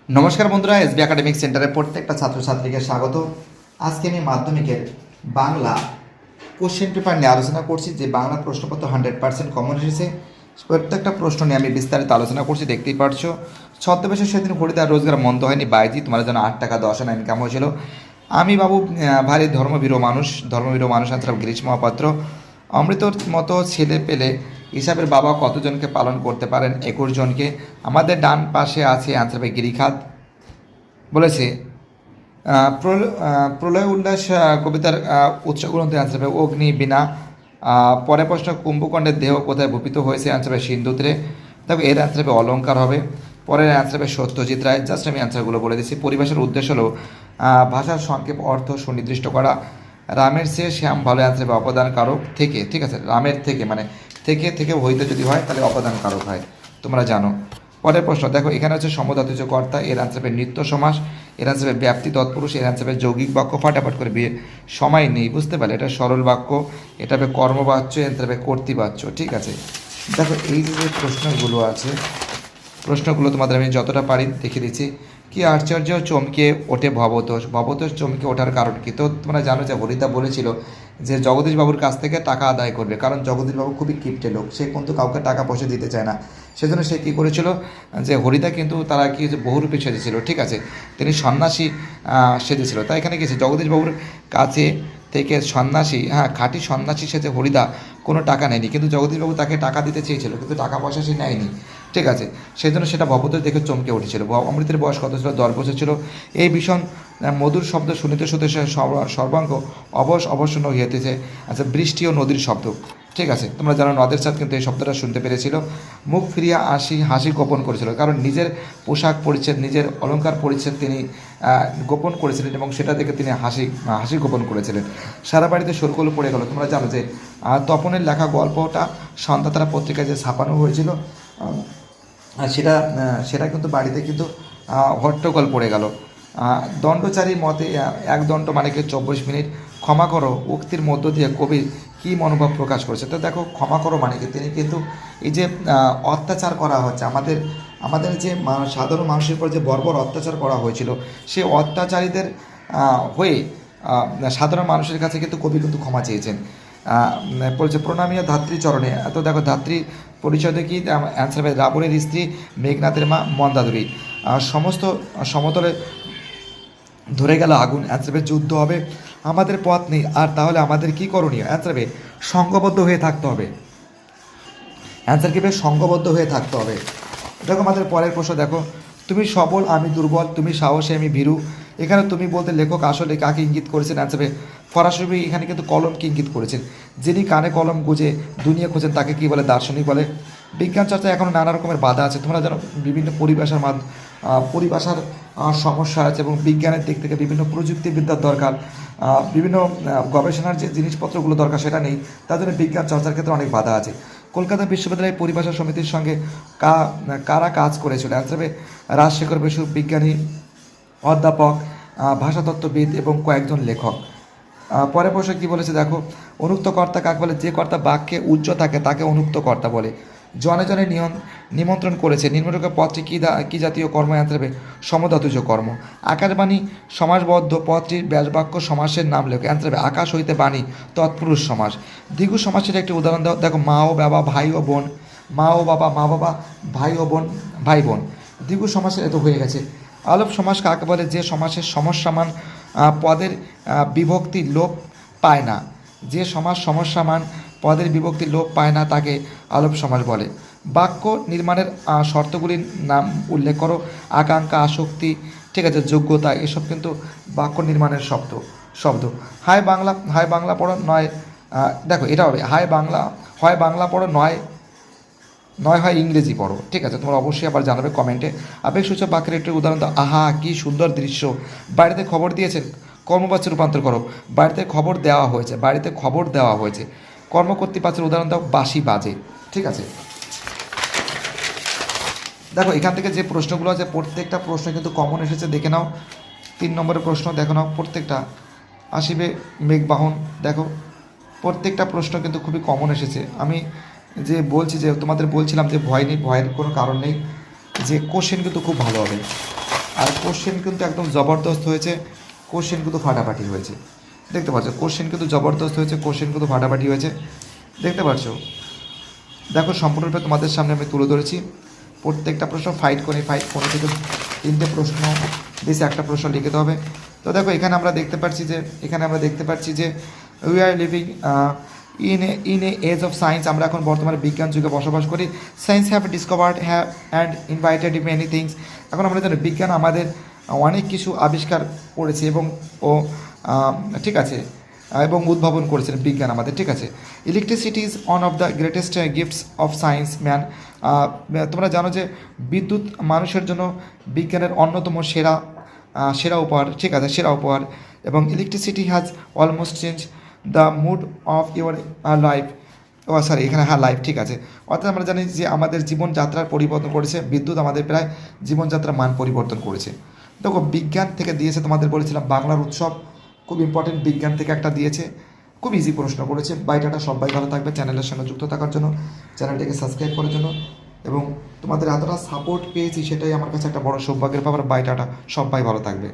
নমস্কার বন্ধুরা, SB academic সেন্টারে প্রত্যেকটা ছাত্রছাত্রীকে স্বাগত। আজকে আমি মাধ্যমিকের বাংলা কোশ্চেন পেপার নিয়ে আলোচনা করছি। যে বাংলা প্রশ্নপত্র 100% কমন এসেছে, প্রত্যেকটা প্রশ্ন নিয়ে আমি বিস্তারিত আলোচনা করছি। দেখতেই পারছো, ছদ্মবেশে সেদিন হরিদার রোজগার মন্দ হয়নি বাইজি, তোমার জন্য 8 টাকা 10 আনা ইনকাম হয়েছিল। আমি বাবু ভারী ধর্মভীরু মানুষ আনছিলাম গিরিশ মহাপাত্র। অমৃতর মতো ছেলে পেলে হিসাবের বাবা কতজনকে পালন করতে পারেন? 21 জনকে। আমাদের ডান পাশে আছে অ্যান্সার হবে গিরিখাত। বলেছে প্রলয় উল্লাস কবিতার উৎসগ্রন্থে অ্যান্সার হবে অগ্নি বীণা। পরের প্রশ্ন, কুম্ভকর্ণের দেহ কোথায় ভূপিত হয়েছে? অ্যান্সার হবে সিন্ধুতে। দেখো এর অ্যান্সার হবে অলঙ্কার হবে। পরের অ্যান্সার হবে সত্যজিৎ রায়। জাস্ট আমি অ্যান্সারগুলো বলে দিচ্ছি। পরিভাষার উদ্দেশ্য হলো ভাষার সংক্ষেপ অর্থ সুনির্দিষ্ট করা। রামের চেয়ে শ্যাম ভালো, অ্যান্সার হবে অপদান কারক থেকে। ঠিক আছে, রামের থেকে মানে থেকে থেকে হইতে যদি হয় তাহলে অপদান কারক হয়, তোমরা জানো। পরের প্রশ্ন দেখো, এখানে হচ্ছে সমধাতুজ কর্তা, এর অ্যান্সার হবে নিত্য সমাস। এর অ্যান্সার হবে ব্যাপ্তি তৎপুরুষ। এর অ্যান্সার হবে যৌগিক বাক্য। ফাটাফাট করে বিয়ে সময় নেই, বুঝতে পারলে? এটা সরল বাক্য। এটা হবে কর্মবাচ্য, অ্যান্সার হবে কর্তৃবাচ্য। ঠিক আছে, দেখো এই যে প্রশ্নগুলো আছে, প্রশ্নগুলো তোমাদের আমি যতটা পারি দেখে দিচ্ছি। কি আশ্চর্য চমকে ওঠে ভবতোষ? ভবতোষ চমকে ওঠার কারণ কি? তো তোমরা জানো যে হরিদা বলেছিল যে জগদীশবাবুর কাছ থেকে টাকা আদায় করবে, কারণ জগদীশবাবু খুবই কিপটে লোক, সে কিন্তু কাউকে টাকা পয়সা দিতে চায় না। সেজন্য সে কী করেছিল, যে হরিদা কিন্তু তারা কি বহুরূপী সেজেছিল। ঠিক আছে, তিনি সন্ন্যাসী সেজেছিল। তাই এখানে গেছে জগদীশবাবুর কাছে থেকে সন্ন্যাসী, খাঁটি সন্ন্যাসী সেজে হরিদা কোনো টাকা নেয়নি, কিন্তু জগদীশবাবু তাকে টাকা দিতে চেয়েছিল, কিন্তু টাকা পয়সা সে নেয়নি। ঠিক আছে, সেই জন্য সেটা ভবতোষ দেখে চমকে উঠেছিল। অমৃতের বয়স কত ছিল? 10 বছর ছিল। এই ভীষণ মধুর শব্দ শুনিতে শুনিতে সর্বাঙ্গ অবসন্ন হইতেছে। আচ্ছা, বৃষ্টি ও নদীর শব্দ। ঠিক আছে, তোমরা জানো নদের সাথে কিন্তু এই শব্দটা শুনতে পেরেছিল। মুখ ফিরিয়া হাসি গোপন করেছিল, কারণ নিজের পোশাক পরিচ্ছদ, নিজের অলঙ্কার পরিচ্ছদ তিনি গোপন করেছিলেন এবং সেটা দেখে তিনি হাসি গোপন করেছিলেন। সারা বাড়িতে শোরগোল পড়ে গেল। তোমরা জানো যে তপনের লেখা গল্পটা সন্ধ্যাতারা পত্রিকায় যে ছাপানো হয়েছিল, সেটা সেটা কিন্তু বাড়িতে কিন্তু হট্টগোল পড়ে গেল। দণ্ডচারী মতে এক দণ্ড মানে কি 24 মিনিট। ক্ষমা করো উক্তির মধ্য দিয়ে কবি কী মনোভাব প্রকাশ করেছে? তো দেখো, ক্ষমা করো মানে কি, তিনি কিন্তু এই যে অত্যাচার করা হচ্ছে আমাদের আমাদের যে সাধারণ মানুষের উপর যে বর্বর অত্যাচার করা হয়েছিল, সেই অত্যাচারীদের হয়ে সাধারণ মানুষের কাছে কিন্তু কবি কিন্তু ক্ষমা চেয়েছেন। বলছে প্রণামীয় ধাত্রী চরণে। তো দেখো ধাত্রী পরিচয় দেখি, অ্যান্সার হবে রাবণের স্ত্রী, মেঘনাথের মা মন্দাদুরী। সমস্ত সমতলে ধরে গেল আগুন, অ্যান্সার হবে যুদ্ধ হবে। আমাদের পথ নেই আর, তাহলে আমাদের কী করণীয়? অ্যান্সার হবে সংঘবদ্ধ হয়ে থাকতে হবে। অ্যান্সার কী হবে? সংঘবদ্ধ হয়ে থাকতে হবে। দেখো আমাদের পরের প্রশ্ন দেখো, তুমি সবল আমি দুর্বল, তুমি সাহসী আমি ভীরু। এখানে তুমি বলতে লেখক আসলে কাকে ইঙ্গিত করেছেন? অ্যান্সার হবে ফরাসি। এখানে কিন্তু কলমকে ইঙ্গিত করেছেন। যিনি কানে কলম গুঁজে দুনিয়া খোঁজেন তাকে কী বলে? দার্শনিক বলে। বিজ্ঞান চর্চায় এখনও নানা রকমের বাধা আছে। তোমরা জানো বিভিন্ন পরিভাষার সমস্যা আছে এবং বিজ্ঞানের দিক থেকে বিভিন্ন প্রযুক্তিবিদ্যার দরকার, বিভিন্ন গবেষণার যে জিনিসপত্রগুলো দরকার সেটা নেই, তার জন্য বিজ্ঞান চর্চার ক্ষেত্রে অনেক বাধা আছে। কলকাতা বিশ্ববিদ্যালয়ের পরিভাষা সমিতির সঙ্গে কারা কাজ করেছিল? অ্যান্সার হবে রাজশেখর বসু, বিজ্ঞানী, অধ্যাপক, ভাষাতত্ত্ববিদ এবং কয়েকজন লেখক। পরের প্রশ্ন কী বলেছে দেখো, অনুক্ত কর্তা কাকে বলে? যে কর্তা বাক্যে উচ্চ থাকে তাকে অনুক্ত কর্তা বলে। জনে জনে নিমন্ত্রণ করেছে। নিম্নলিখিত পদটি কী জাতীয় কর্ম? অ্যান্সার হবে সমধাতুজ কর্ম। আকাশবাণী সমাসবদ্ধ পদটির ব্যাসবাক্য সমাসের নাম লেখো। অ্যান্সার হবে আকাশ হইতে বাণী তৎপুরুষ সমাস। দ্বিগু সমাসের একটি উদাহরণ দাও। দেখো মা ও বাবা, ভাই ও বোন, মা ও বাবা, মা বাবা, ভাই ও বোন, ভাই বোন। দ্বিগু সমাসের এত হয়ে গেছে। আলোপ সমাস কাকে বলে? যে সমাসের সমস্যামান পদের বিভক্তি লোপ পায় না। যে সমাস সমস্যামান পদের বিভক্তি লোপ পায় না তাকে আলোপ সমাস বলে। বাক্য নির্মাণের শর্তগুলির নাম উল্লেখ করো। আকাঙ্ক্ষা, আসক্তি, ঠিক আছে, যোগ্যতা, এসব কিন্তু বাক্য নির্মাণের শব্দ। হায় বাংলা পড়ো নয়। দেখো এটা হবে হয় বাংলা পড়ো নয় হয় ইংরেজি পড়ো। ঠিক আছে, তোমরা অবশ্যই আবার জানাবে কমেন্টে। আবেগসূচক বাক্যের একটি উদাহরণ দাও। আহা কি সুন্দর দৃশ্য। বাড়িতে খবর দিয়েছেন, কর্মবাচ্যে রূপান্তর করো। বাড়িতে খবর দেওয়া হয়েছে। কর্মকর্তৃপাচ্যের উদাহরণ দাও। বাঁশি বাজে। ঠিক আছে, দেখো এখান থেকে যে প্রশ্নগুলো আছে প্রত্যেকটা প্রশ্ন কিন্তু কমন এসেছে, দেখে নাও। 3 নম্বরের প্রশ্ন দেখো নাও, প্রত্যেকটা আসিবে মেঘবাহন। দেখো প্রত্যেকটা প্রশ্ন কিন্তু খুবই কমন এসেছে। আমি যে বলছি, যে তোমাদের বলছিলাম যে ভয়ের কোনো কারণ নেই, যে কোশ্চেন কিন্তু খুব ভালো হবে। আর কোশ্চেন কিন্তু একদম জবরদস্ত হয়েছে, কোশ্চেন কিন্তু ফাটাফাটি হয়েছে, দেখতে পাচ্ছ কোশ্চেন কিন্তু জবরদস্ত হয়েছে, কোশ্চেন কিন্তু ফাটাফাটি হয়েছে, দেখতে পাচ্ছ। দেখো সম্পূর্ণরূপে তোমাদের সামনে আমি তুলে ধরেছি, প্রত্যেকটা প্রশ্ন ফাইট করে থেকে 3টে প্রশ্ন দিয়েছে, একটা প্রশ্ন লিখতে হবে। তো দেখো এখানে আমরা দেখতে পাচ্ছি যে we are living in a age of science, আমরা এখন বর্তমানে বিজ্ঞান যুগে বসবাস করি। Science have discovered and invited many things, এখন আমরা জানি বিজ্ঞান আমাদের অনেক কিছু আবিষ্কার করেছে এবং ও ঠিক আছে এবং উদ্ভাবন করেছেন বিজ্ঞান আমাদের, ঠিক আছে। Electricity is one of the greatest gifts of science man, তোমরা জানো যে বিদ্যুৎ মানুষের জন্য বিজ্ঞানের অন্যতম সেরা উপহার, ঠিক আছে, সেরা উপহার। এবং electricity has almost change the mood of your life, oh sorry এখানে হ্যাঁ লাইফ, ঠিক আছে। অর্থাৎ আমরা জানি যে আমাদের জীবনযাত্রার পরিবর্তন করেছে বিদ্যুৎ, আমাদের প্রায় জীবনযাত্রার মান পরিবর্তন করেছে। দেখো বিজ্ঞান থেকে দিয়েছে, তোমাদের বলেছিলাম বাংলার উৎসব খুব ইম্পর্টেন্ট, বিজ্ঞান থেকে একটা দিয়েছে, খুব ইজি প্রশ্ন করেছে। বাইটাটা সবাই ভালো থাকবে, চ্যানেলের সঙ্গে যুক্ত থাকার জন্য, চ্যানেলটিকে সাবস্ক্রাইব করার জন্য, এবং তোমাদের এতটা সাপোর্ট পেয়েছি সেটাই আমার কাছে একটা বড় সৌভাগ্যের ব্যাপার। বাইটাটা সবাই ভালো থাকবে।